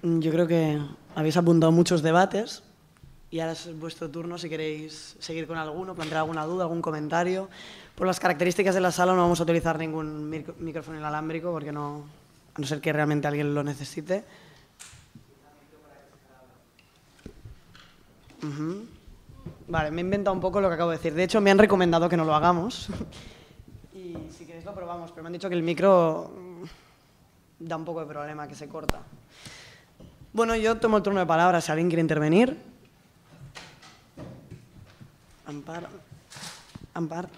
Yo creo que habéis apuntado muchos debates y ahora es vuestro turno si queréis seguir con alguno, plantear alguna duda, algún comentario. Por las características de la sala no vamos a utilizar ningún micrófono inalámbrico porque no, a no ser que realmente alguien lo necesite. Vale, me he inventado un poco lo que acabo de decir. De hecho, me han recomendado que no lo hagamos. Y si queréis lo probamos, pero me han dicho que el micro da un poco de problema, que se corta. Bueno, yo tomo el turno de palabra si alguien quiere intervenir. Ampar.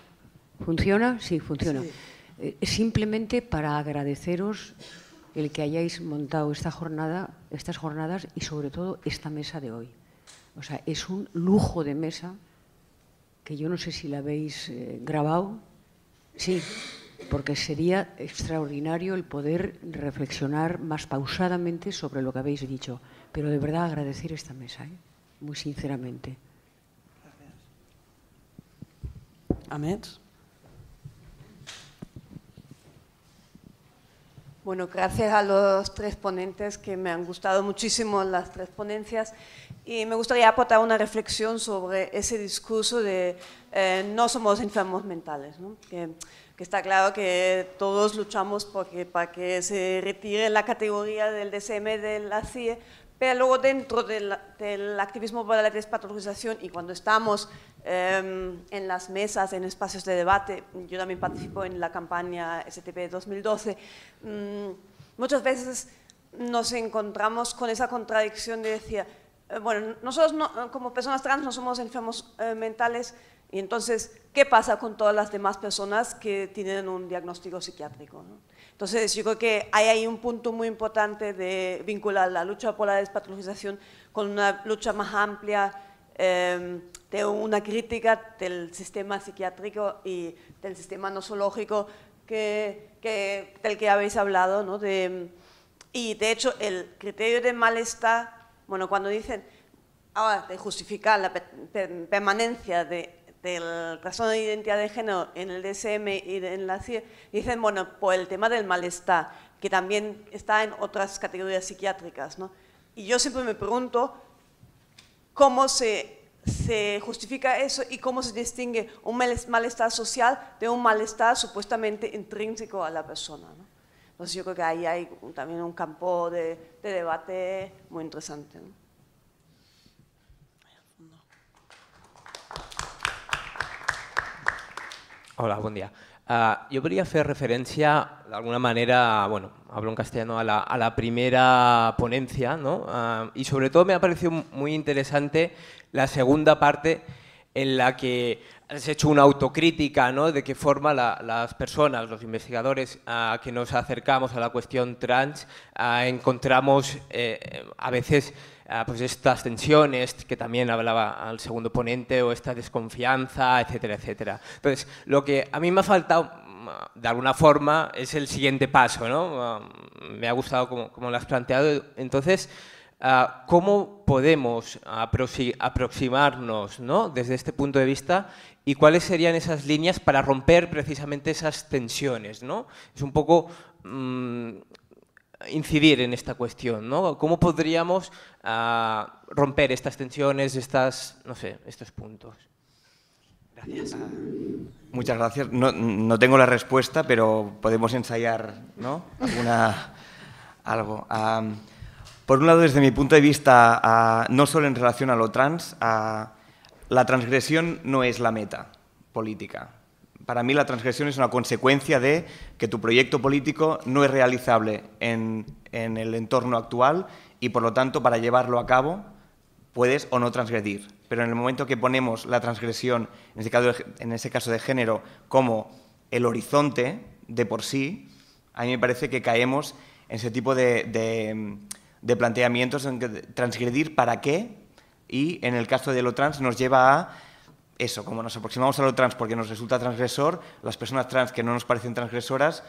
¿Funciona? Sí, funciona. Sí. Simplemente para agradeceros el que hayáis montado estas jornadas y sobre todo esta mesa de hoy. O sea, es un lujo de mesa que yo no sé si la habéis grabado. Sí, porque sería extraordinario el poder reflexionar más pausadamente sobre lo que habéis dicho. Pero de verdad agradecer esta mesa, muy sinceramente. Gracias. Ahmed. Bueno, gracias a los tres ponentes, que me han gustado muchísimo las tres ponencias, y me gustaría aportar una reflexión sobre ese discurso de no somos enfermos mentales, ¿no? Que está claro que todos luchamos para que se retire la categoría del DSM de la CIE, pero luego dentro del activismo para la despatologización y cuando estamos en las mesas, en espacios de debate, yo también participo en la campaña STP 2012, muchas veces nos encontramos con esa contradicción de decir, bueno, nosotros como personas trans no somos enfermos mentales, y entonces, ¿qué pasa con todas las demás personas que tienen un diagnóstico psiquiátrico, ¿no? Entonces, yo creo que hay ahí un punto muy importante de vincular la lucha por la despatologización con una lucha más amplia, de una crítica del sistema psiquiátrico y del sistema nosológico del que habéis hablado, ¿no? Y de hecho, el criterio de malestar, bueno, cuando dicen ahora de justificar la permanencia del trastorno de identidad de género en el DSM y en la CIE, dicen, bueno, por el tema del malestar, que también está en otras categorías psiquiátricas, ¿no? Y yo siempre me pregunto cómo se justifica eso y cómo se distingue un malestar social de un malestar supuestamente intrínseco a la persona, ¿no? Entonces yo creo que ahí hay también un campo de debate muy interesante, ¿no? Hola, buen día. Yo quería hacer referencia, de alguna manera, bueno, hablo en castellano, a la primera ponencia, ¿no? Y sobre todo me ha parecido muy interesante la segunda parte en la que has hecho una autocrítica, ¿no? De qué forma las personas, los investigadores que nos acercamos a la cuestión trans, encontramos a veces pues estas tensiones que también hablaba el segundo ponente, o esta desconfianza, etcétera, etcétera. Entonces, lo que a mí me ha faltado, de alguna forma, es el siguiente paso, ¿no? Me ha gustado cómo lo has planteado. Entonces, ¿cómo podemos aproximarnos, ¿no? Desde este punto de vista, y cuáles serían esas líneas para romper precisamente esas tensiones, ¿no? Es un poco incidir en esta cuestión, ¿no? ¿Cómo podríamos romper estas tensiones, no sé, estos puntos? Gracias. Muchas gracias. No tengo la respuesta, pero podemos ensayar, ¿no? Algo. Por un lado, desde mi punto de vista, no solo en relación a lo trans, la transgresión no es la meta política. Para mí la transgresión es una consecuencia de que tu proyecto político no es realizable en el entorno actual y, por lo tanto, para llevarlo a cabo puedes o no transgredir. Pero en el momento que ponemos la transgresión, en ese caso de género, como el horizonte de por sí, a mí me parece que caemos en ese tipo de planteamientos en que transgredir para qué, y en el caso de lo trans nos lleva a eso, como nos aproximamos a lo trans porque nos resulta transgresor, las personas trans que no nos parecen transgresoras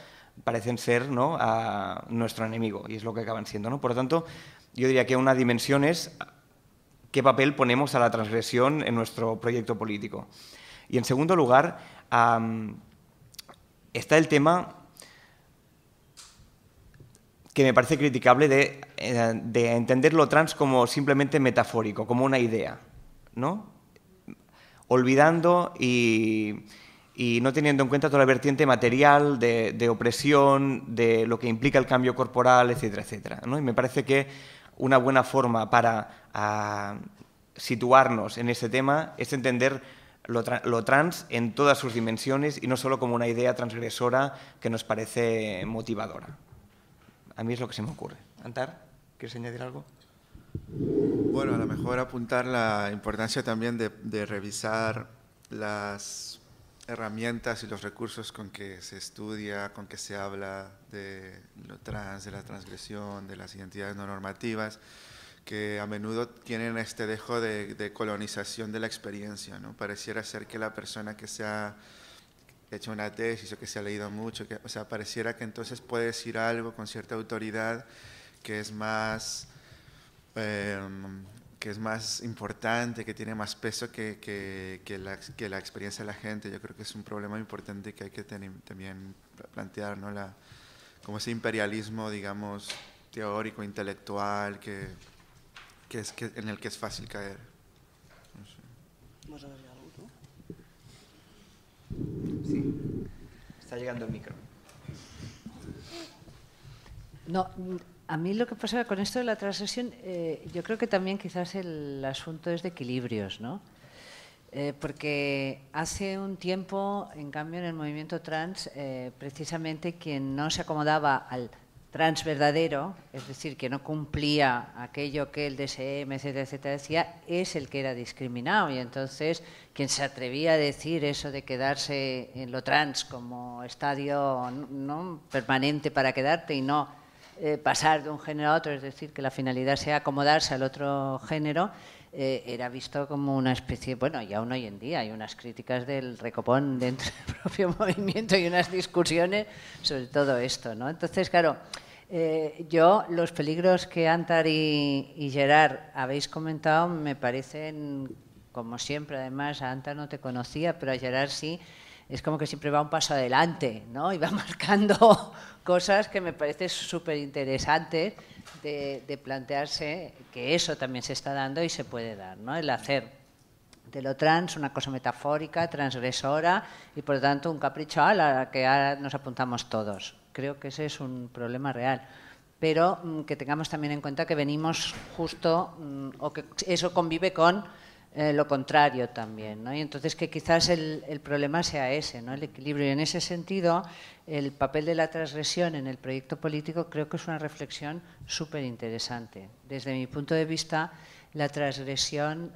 parecen ser, ¿no?, a nuestro enemigo, y es lo que acaban siendo, ¿no? Por lo tanto, yo diría que una dimensión es qué papel ponemos a la transgresión en nuestro proyecto político. Y en segundo lugar, está el tema que me parece criticable de entender lo trans como simplemente metafórico, como una idea, ¿no? Olvidando y no teniendo en cuenta toda la vertiente material de opresión, de lo que implica el cambio corporal, etcétera, etcétera, ¿no? Y me parece que una buena forma para situarnos en ese tema es entender lo trans en todas sus dimensiones y no solo como una idea transgresora que nos parece motivadora. A mí es lo que se me ocurre. Antar, ¿quieres añadir algo? Bueno, a lo mejor apuntar la importancia también de revisar las herramientas y los recursos con que se estudia, con que se habla de lo trans, de la transgresión, de las identidades no normativas, que a menudo tienen este dejo de colonización de la experiencia, ¿no? Pareciera ser que la persona que se ha hecho una tesis o que se ha leído mucho, o sea, pareciera que entonces puede decir algo con cierta autoridad que es más importante, que tiene más peso que la experiencia de la gente. Yo creo que es un problema importante que hay que también plantear, ¿no? Como ese imperialismo, digamos, teórico, intelectual, en el que es fácil caer. No sé. ¿Vas a darle algo tú? Sí, está llegando el micro. No, a mí lo que pasa con esto de la transgresión, yo creo que también quizás el asunto es de equilibrios, ¿no? Porque hace un tiempo, en cambio, en el movimiento trans, precisamente quien no se acomodaba al trans verdadero, es decir, que no cumplía aquello que el DSM, etcétera, etcétera, decía, es el que era discriminado. Y entonces, quien se atrevía a decir eso de quedarse en lo trans como estadio, ¿no?, permanente para quedarte y no pasar de un género a otro, es decir, que la finalidad sea acomodarse al otro género, era visto como una especie, bueno, y aún hoy en día hay unas críticas del recopón dentro del propio movimiento y unas discusiones sobre todo esto, ¿no? Entonces, claro, yo los peligros que Antar y Gerard habéis comentado me parecen, como siempre, además a Antar no te conocía, pero a Gerard sí, es como que siempre va un paso adelante, ¿no? Y va marcando cosas que me parecen súper interesantes de plantearse que eso también se está dando y se puede dar, ¿no? El hacer de lo trans una cosa metafórica, transgresora y por lo tanto un capricho a la que ahora nos apuntamos todos. Creo que ese es un problema real. Pero que tengamos también en cuenta que venimos justo, o que eso convive con lo contrario también, ¿no? Y entonces que quizás el problema sea ese, ¿no?, el equilibrio. Y en ese sentido, el papel de la transgresión en el proyecto político creo que es una reflexión súper interesante. Desde mi punto de vista, la transgresión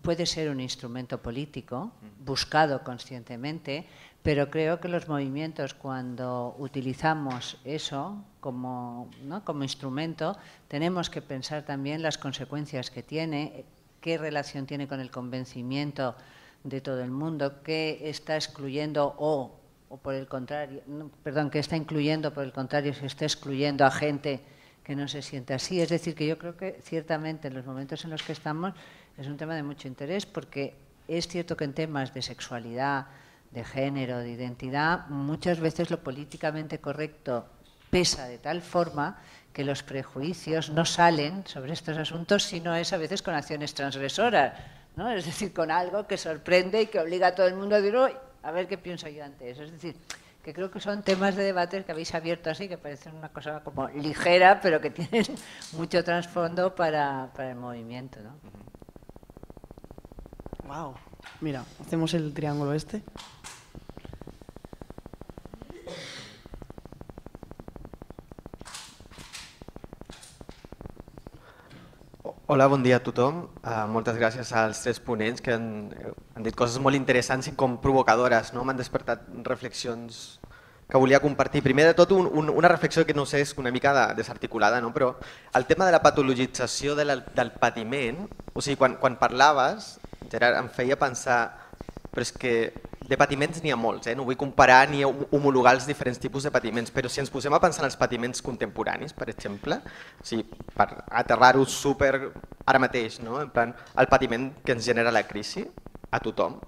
puede ser un instrumento político, buscado conscientemente, pero creo que los movimientos, cuando utilizamos eso como, ¿no?, como instrumento, tenemos que pensar también las consecuencias que tiene, qué relación tiene con el convencimiento de todo el mundo, qué está excluyendo o por el contrario, qué está incluyendo, por el contrario, si está excluyendo a gente que no se siente así. Es decir, que yo creo que ciertamente en los momentos en los que estamos es un tema de mucho interés, porque es cierto que en temas de sexualidad, de género, de identidad, muchas veces lo políticamente correcto pesa de tal forma que los prejuicios no salen sobre estos asuntos, sino es a veces con acciones transgresoras, ¿no? Es decir, con algo que sorprende y que obliga a todo el mundo a decir, uy, a ver qué pienso yo ante eso. Es decir, que creo que son temas de debate que habéis abierto así, que parecen una cosa como ligera, pero que tienen mucho trasfondo para el movimiento, ¿no? Wow. Mira, hacemos el triángulo este. Hola, bon dia a tothom. Moltes gràcies als tres ponents que han dit coses molt interessants i com provocadores, no? M'han despertat reflexions que volia compartir. Primer de tot, una reflexió que no sé, és una mica desarticulada, no? Però el tema de la patologització del patiment, o sigui, quan parlaves, Gerard, em feia pensar, però és que de patiments n'hi ha molts, no vull comparar ni homologar els diferents tipus de patiments, però si ens posem a pensar en els patiments contemporanis, per exemple, o sigui, per aterrar-ho super ara mateix, no? En plan, el patiment que ens genera la crisi a tothom,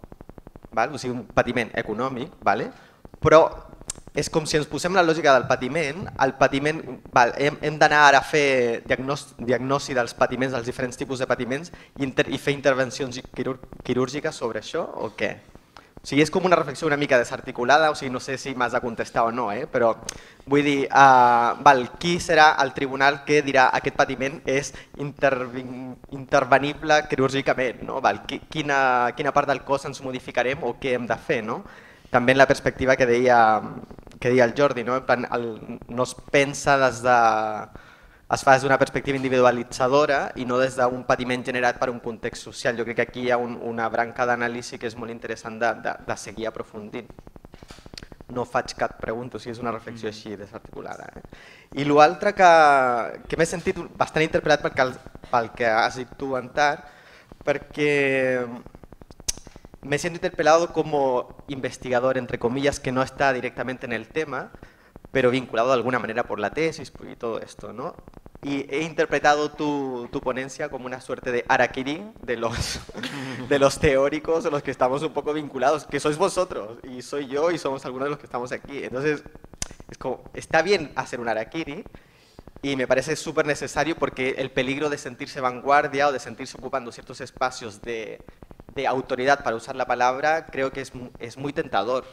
val? O sigui, un patiment econòmic, vale? Però és com si ens posem la lògica del patiment, hem d'anar ara a fer diagnosi dels patiments, dels diferents tipus de patiments i fer intervencions quirúrgiques sobre això o què? O sigui, és com una reflexió una mica desarticulada, o sigui, no sé si m'has de contestar o no, però vull dir, qui serà el tribunal que dirà aquest patiment és intervenible quirúrgicament, no? Quina part del cos ens modificarem o què hem de fer, no? També en la perspectiva que deia el Jordi, no? No es pensa es fa des d'una perspectiva individualitzadora i no des d'un patiment generat per un context social. Jo crec que aquí hi ha una branca d'anàlisi que és molt interessant de seguir aprofundint. No faig cap pregunta, o sigui, és una reflexió així desarticulada. I l'altre que m'he sentit bastant interpretat pel que has dit tu, Antar, perquè me siento interpelado como investigador, entre comillas, que no está directamente en el tema, pero vinculado de alguna manera por la tesis y todo esto, ¿no? Y he interpretado tu ponencia como una suerte de harakiri de los teóricos, de los que estamos un poco vinculados, que sois vosotros, y soy yo, y somos algunos de los que estamos aquí. Entonces, es como, está bien hacer un harakiri, y me parece súper necesario porque el peligro de sentirse vanguardia o de sentirse ocupando ciertos espacios de autoridad, para usar la palabra, creo que es muy tentador.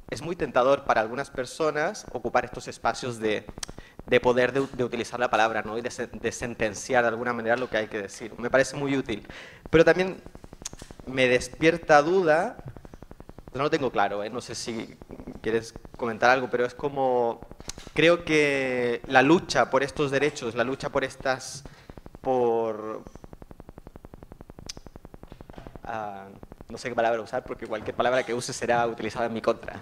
Es muy tentador para algunas personas ocupar estos espacios de poder de utilizar la palabra, ¿no? Y de sentenciar de alguna manera lo que hay que decir. Me parece muy útil. Pero también me despierta duda, no lo tengo claro, no sé si quieres comentar algo, pero es como, creo que la lucha por estos derechos, la lucha por estas, no sé qué palabra usar porque cualquier palabra que use será utilizada en mi contra.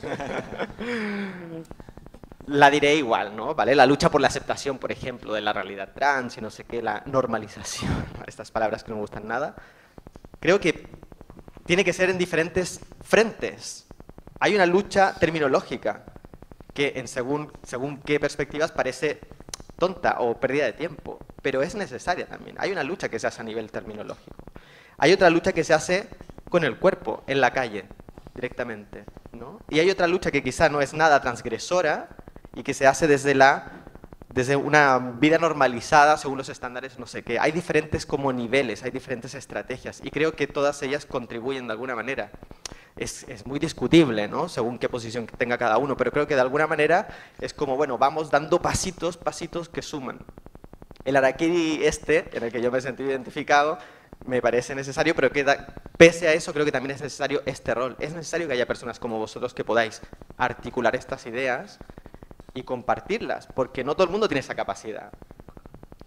La diré igual, ¿no? ¿Vale? La lucha por la aceptación, por ejemplo, de la realidad trans y no sé qué, la normalización, estas palabras que no me gustan nada. Creo que tiene que ser en diferentes frentes. Hay una lucha terminológica que según qué perspectivas parece tonta o pérdida de tiempo, pero es necesaria también. Hay una lucha que se hace a nivel terminológico. Hay otra lucha que se hace con el cuerpo, en la calle, directamente, ¿no? Y hay otra lucha que quizá no es nada transgresora y que se hace desde una vida normalizada según los estándares, no sé qué. Hay diferentes como niveles, hay diferentes estrategias y creo que todas ellas contribuyen de alguna manera. Es muy discutible, ¿no? Según qué posición tenga cada uno, pero creo que de alguna manera es como, bueno, vamos dando pasitos que suman. El harakiri en el que yo me he sentido identificado, me parece necesario, pero pese a eso creo que también es necesario este rol. Es necesario que haya personas como vosotros que podáis articular estas ideas y compartirlas, porque no todo el mundo tiene esa capacidad.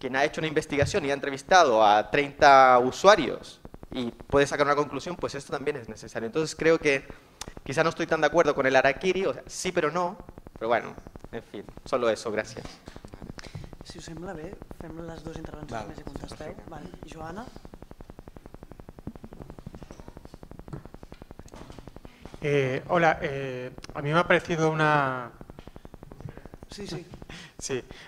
Quien ha hecho una investigación y ha entrevistado a 30 usuarios y puede sacar una conclusión, pues esto también es necesario. Entonces creo que quizá no estoy tan de acuerdo con el harakiri, o sea, sí pero no, pero bueno, en fin, solo eso, gracias. Si us sembla bé, fem les dues intervencions més i contesteu. Vale. Joana? Hola, a mí me ha parecido una... Sí,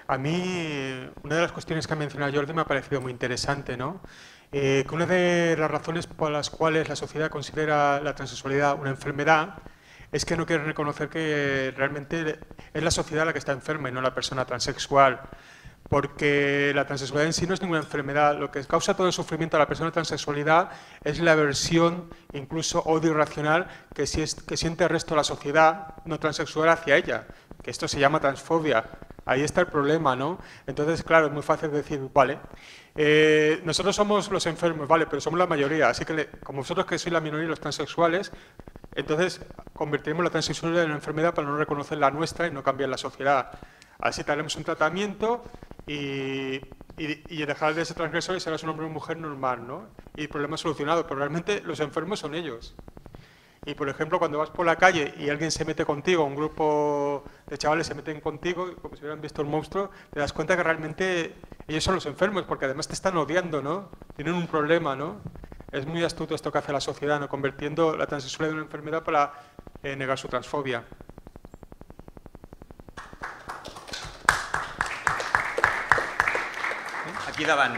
a mí una de las cuestiones que ha mencionado Jordi me ha parecido muy interesante, ¿no? Que una de las razones por las cuales la sociedad considera la transexualidad una enfermedad es que no quiere reconocer que realmente es la sociedad la que está enferma y no la persona transexual. Porque la transexualidad en sí no es ninguna enfermedad, lo que causa todo el sufrimiento a la persona de transexualidad es la aversión, incluso odio irracional, que siente el resto de la sociedad no transexual hacia ella, que esto se llama transfobia. Ahí está el problema, ¿no? Entonces, claro, es muy fácil decir, vale, nosotros somos los enfermos, vale, pero somos la mayoría, así que como vosotros que sois la minoría los transexuales, entonces convertiremos la transexualidad en una enfermedad para no reconocer la nuestra y no cambiar la sociedad. Así daremos un tratamiento y dejar de ser transgresor y serás un hombre o una mujer normal, ¿no? Y el problema solucionado, pero realmente los enfermos son ellos. Y por ejemplo, cuando vas por la calle y alguien se mete contigo, un grupo de chavales se meten contigo, como si hubieran visto un monstruo, te das cuenta que realmente ellos son los enfermos, porque además te están odiando, ¿no? Tienen un problema, ¿no? Es muy astuto esto que hace la sociedad, ¿no? Convirtiendo la transexualidad en una enfermedad para negar su transfobia. Aquí davant.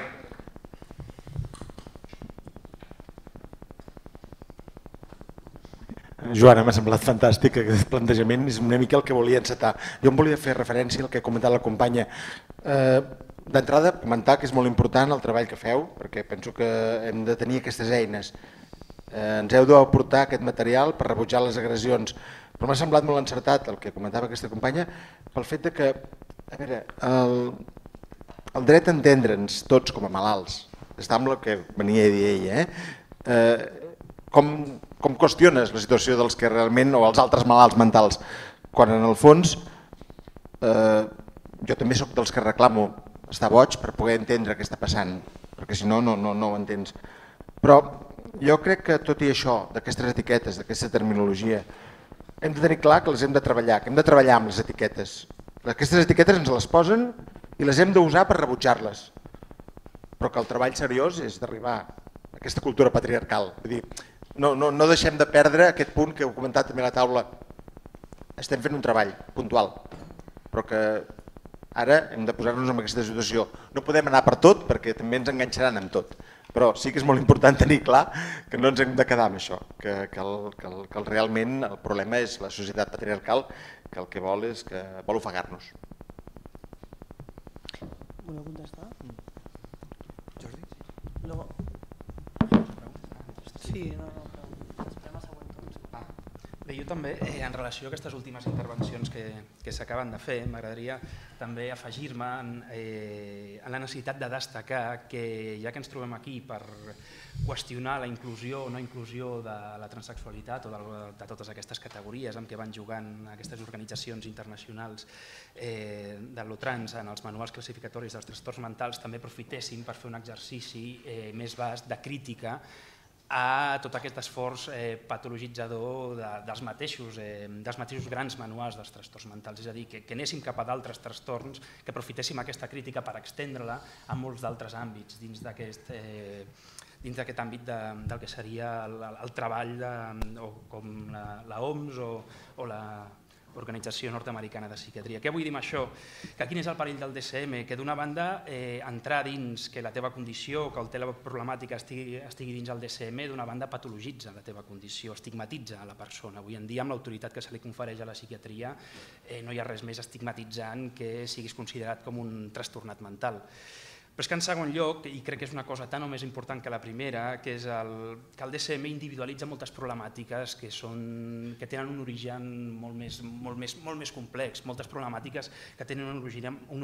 Joana, m'ha semblat fantàstic aquest plantejament, és una mica el que volia encetar. Jo em volia fer referència al que ha comentat la companya. D'entrada, comentar que és molt important el treball que feu, perquè penso que hem de tenir aquestes eines. Ens heu d'aportar aquest material per rebutjar les agressions, però m'ha semblat molt encertat el que comentava aquesta companya pel fet de que, a veure, el dret a entendre'ns tots com a malalts, està amb el que venia a dir ella, com qüestiones la situació dels que realment, o els altres malalts mentals, quan en el fons jo també sóc dels que reclamo estar boig per poder entendre què està passant, perquè si no, no ho entens. Però jo crec que tot i això, d'aquestes etiquetes, d'aquesta terminologia, hem de tenir clar que les hem de treballar, que hem de treballar amb les etiquetes. Aquestes etiquetes ens les posen i les hem d'usar per rebutjar-les, però que el treball seriós és d'arribar a aquesta cultura patriarcal. Vull dir, no deixem de perdre aquest punt que heu comentat també a la taula. Estem fent un treball puntual, però que ara hem de posar-nos en aquesta situació. No podem anar per tot perquè també ens enganxaran amb tot, però sí que és molt important tenir clar que no ens hem de quedar amb això, que realment el problema és la societat patriarcal que el que vol és que vol ofegar-nos. Voleu contestar? Jordi? No. Sí, no. Esperem a següent torn. Bé, jo també, en relació a aquestes últimes intervencions que s'acaben de fer, m'agradaria també afegir-me en la necessitat de destacar que ja que ens trobem aquí per qüestionar la inclusió o no inclusió de la transsexualitat o de totes aquestes categories amb què van jugant aquestes organitzacions internacionals de l'Otrans en els manuals classificatoris dels trastorns mentals, també aprofitéssim per fer un exercici més vast de crítica a tot aquest esforç patologitzador dels mateixos grans manuals dels trastorns mentals, és a dir, que anéssim cap a d'altres trastorns, que aprofitéssim aquesta crítica per estendre-la a molts d'altres àmbits dins d'aquest àmbit del que seria el treball com l'OMS o l'Organització Nord-Americana de Psiquiatria. Què vull dir amb això? Que quin és el perill del DSM? Que d'una banda entrar dins que la teva condició, que la teva problemàtica estigui dins el DSM, d'una banda patologitza la teva condició, estigmatitza la persona. Avui en dia, amb l'autoritat que se li confereix a la psiquiatria, no hi ha res més estigmatitzant que siguis considerat com un trastornat mental. Però és que en segon lloc, i crec que és una cosa tan o més important que la primera, que és que el DSM individualitza moltes problemàtiques que tenen un origen molt més complex, moltes problemàtiques que tenen un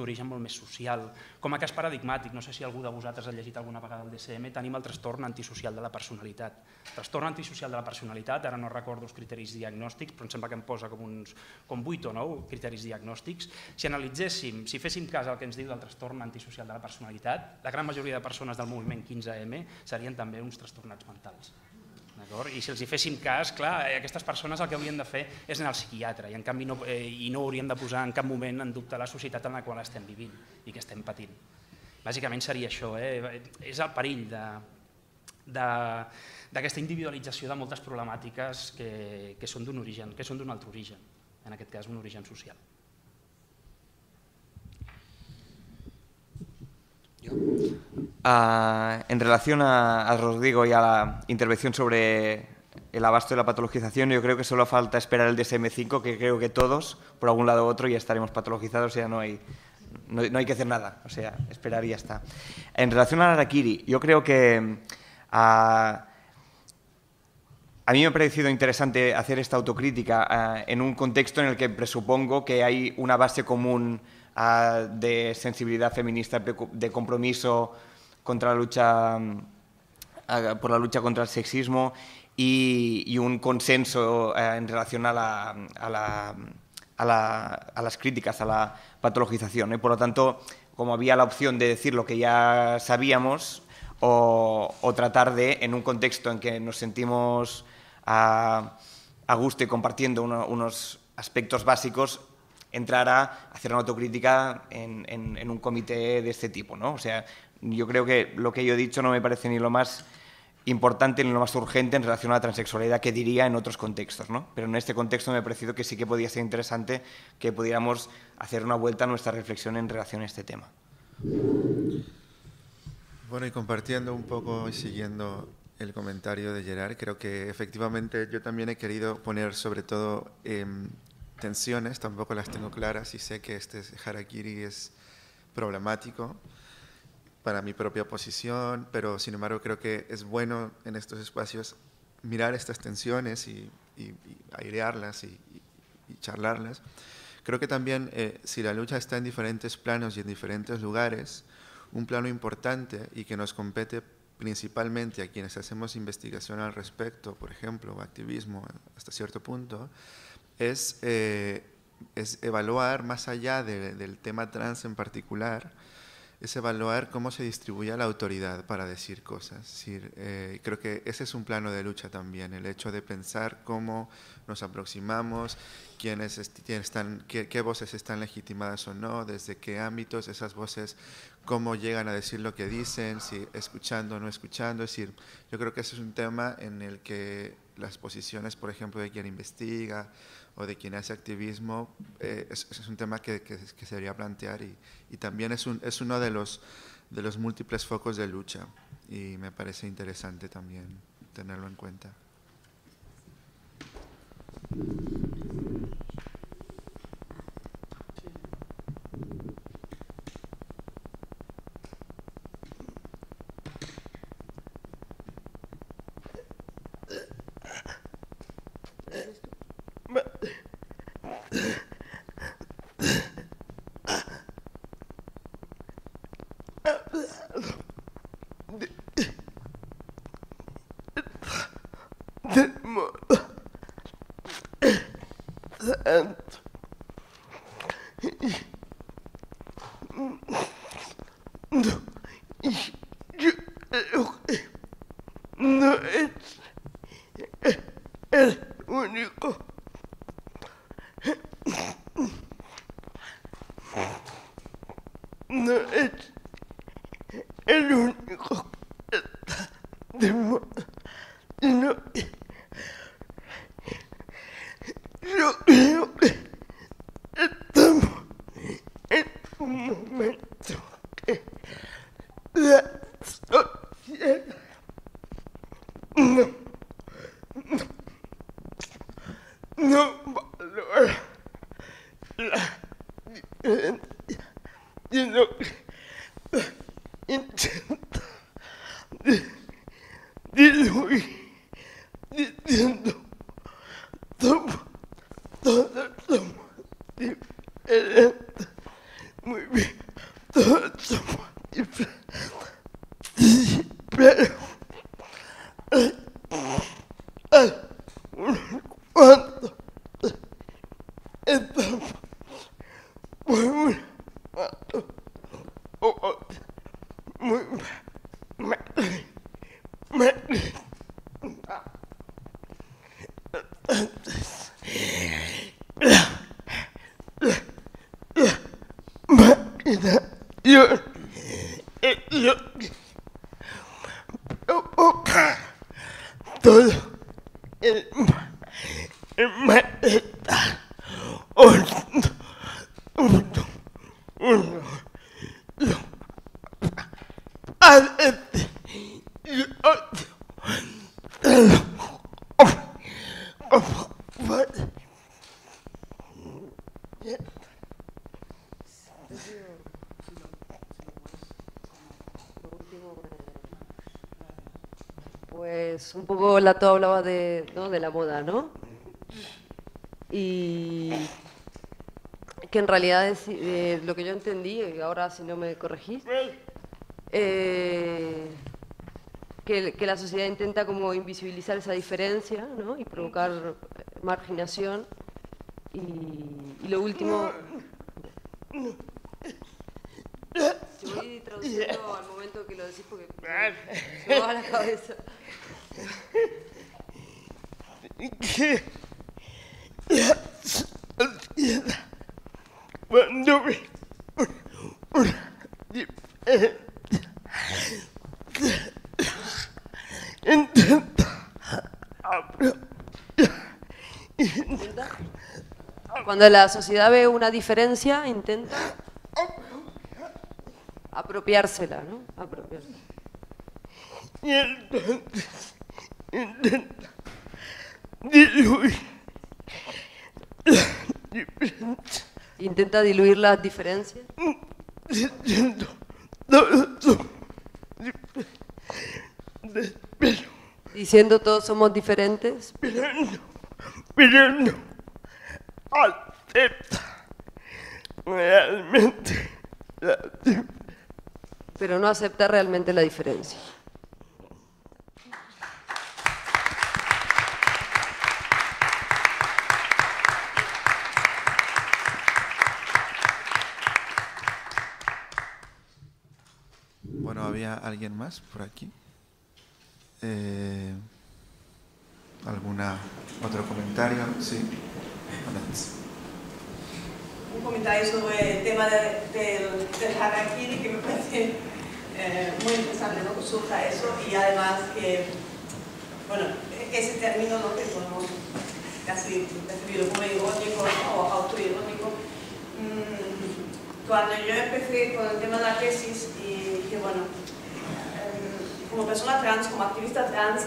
origen molt més social. Com a cas paradigmàtic, no sé si algú de vosaltres ha llegit alguna vegada el DSM, tenim el trastorn antisocial de la personalitat. El trastorn antisocial de la personalitat, ara no recordo els criteris diagnòstics, però em sembla que em posa com 8 o 9 criteris diagnòstics. Si féssim cas al que ens diu del trastorn antisocial de la personalitat, la gran majoria de persones del moviment 15M serien també uns trastornats mentals. I si els hi féssim cas, clar, aquestes persones el que haurien de fer és anar al psiquiatre i no haurien de posar en cap moment en dubte la societat en la qual estem vivint i que estem patint. Bàsicament seria això, és el perill d'aquesta individualització de moltes problemàtiques que són d'un altre origen, en aquest cas un origen social. En relación a Rodrigo y a la intervención sobre el abasto de la patologización, yo creo que solo falta esperar el DSM-5, que creo que todos, por algún lado u otro, ya estaremos patologizados, ya no hay que hacer nada, o sea, esperar y ya está. En relación al harakiri, yo creo que a mí me ha parecido interesante hacer esta autocrítica en un contexto en el que presupongo que hay una base común de sensibilidad feminista, de compromiso contra por la lucha contra el sexismo y un consenso en relación a las críticas a la patologización. Por lo tanto, como había la opción de decir lo que ya sabíamos o tratar de, en un contexto en que nos sentimos a gusto y compartiendo unos aspectos básicos, entrar a hacer una autocrítica en un comité de este tipo, ¿no? O sea, yo creo que lo que yo he dicho no me parece ni lo más importante ni lo más urgente en relación a la transexualidad que diría en otros contextos, ¿no? Pero en este contexto me ha parecido que sí que podía ser interesante que pudiéramos hacer una vuelta a nuestra reflexión en relación a este tema. Bueno, y compartiendo un poco y siguiendo el comentario de Gerard. Creo que efectivamente yo también he querido poner sobre todo tensiones, tampoco las tengo claras y sé que este harakiri es problemático para mi propia posición, pero sin embargo creo que es bueno en estos espacios mirar estas tensiones y airearlas y charlarlas. Creo que también si la lucha está en diferentes planos y en diferentes lugares, un plano importante y que nos compete principalmente a quienes hacemos investigación al respecto, por ejemplo, o activismo hasta cierto punto, es evaluar más allá del tema trans en particular, es evaluar cómo se distribuye la autoridad para decir cosas. Es decir, creo que ese es un plano de lucha también, el hecho de pensar cómo nos aproximamos, qué voces están legitimadas o no, desde qué ámbitos esas voces, cómo llegan a decir lo que dicen, si escuchando o no escuchando. Es decir, yo creo que ese es un tema en el que las posiciones, por ejemplo, de quien investiga o de quien hace activismo, es un tema que se debería plantear y también es uno de los múltiples focos de lucha y me parece interesante también tenerlo en cuenta. No es el único. No es el único que está de moda, sino que yo creo que estamos en un momento que la sociedad no valora la diferencia, sino que intenta diluir diciendo todos somos diferentes. Muy bien, todos somos diferentes. Sí, pero cuando estamos por un lado o otro, muy mal. Entonces, la imaginación es lo que provoca todo el malestar. Pues un poco Lato hablaba ¿no? de la moda, ¿no? Y que en realidad es lo que yo entendí, y ahora si no me corregís, que la sociedad intenta como invisibilizar esa diferencia, ¿no? Y provocar marginación. Y lo último... Te voy traduciendo al momento que lo decís porque se me va a la cabeza. Que la sociedad, cuando ve una diferencia, intenta Cuando la sociedad ve una diferencia, intenta apropiársela, ¿no? Apropiársela. y entonces intenta diluir las diferencias. Intenta diluir las diferencias. Diciendo todos somos diferentes, Diciendo todos somos diferentes. pero no acepta realmente la diferencia. Pero no acepta realmente la diferencia. Bueno, ¿había alguien más por aquí? ¿Alguna otro comentario? Sí. Un comentario sobre el tema del harakiri que me parece muy interesante, ¿no? Que surja eso, y además que, bueno, ese término, ¿no? Que podemos casi describirlo como irónico, ¿no? O autoirónico. Cuando yo empecé con el tema de la tesis y que, bueno, como persona trans, como activista trans,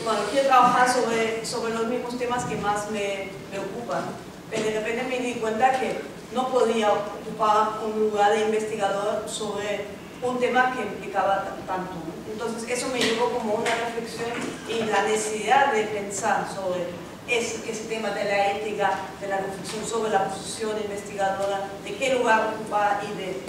bueno, quiero trabajar sobre los mismos temas que más me ocupan, pero de repente me di cuenta que no podía ocupar un lugar de investigador sobre un tema que implicaba tanto. Entonces eso me llevó como una reflexión y la necesidad de pensar sobre ese tema de la ética, de la reflexión sobre la posición investigadora, de qué lugar ocupa y de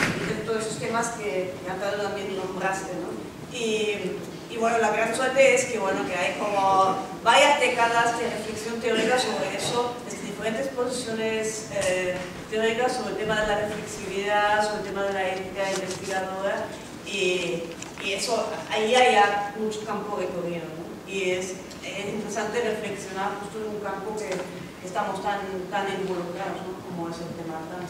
todos esos temas que acá también nombraste, ¿no? Y bueno, la gran suerte es que, bueno, que hay como varias décadas de reflexión teórica sobre eso, desde diferentes posiciones teóricas sobre el tema de la reflexividad, sobre el tema de la ética investigadora, y eso, ahí hay ya mucho campo recorrido, ¿no? Y es interesante reflexionar justo en un campo que estamos tan involucrados, ¿no? Como es el tema trans.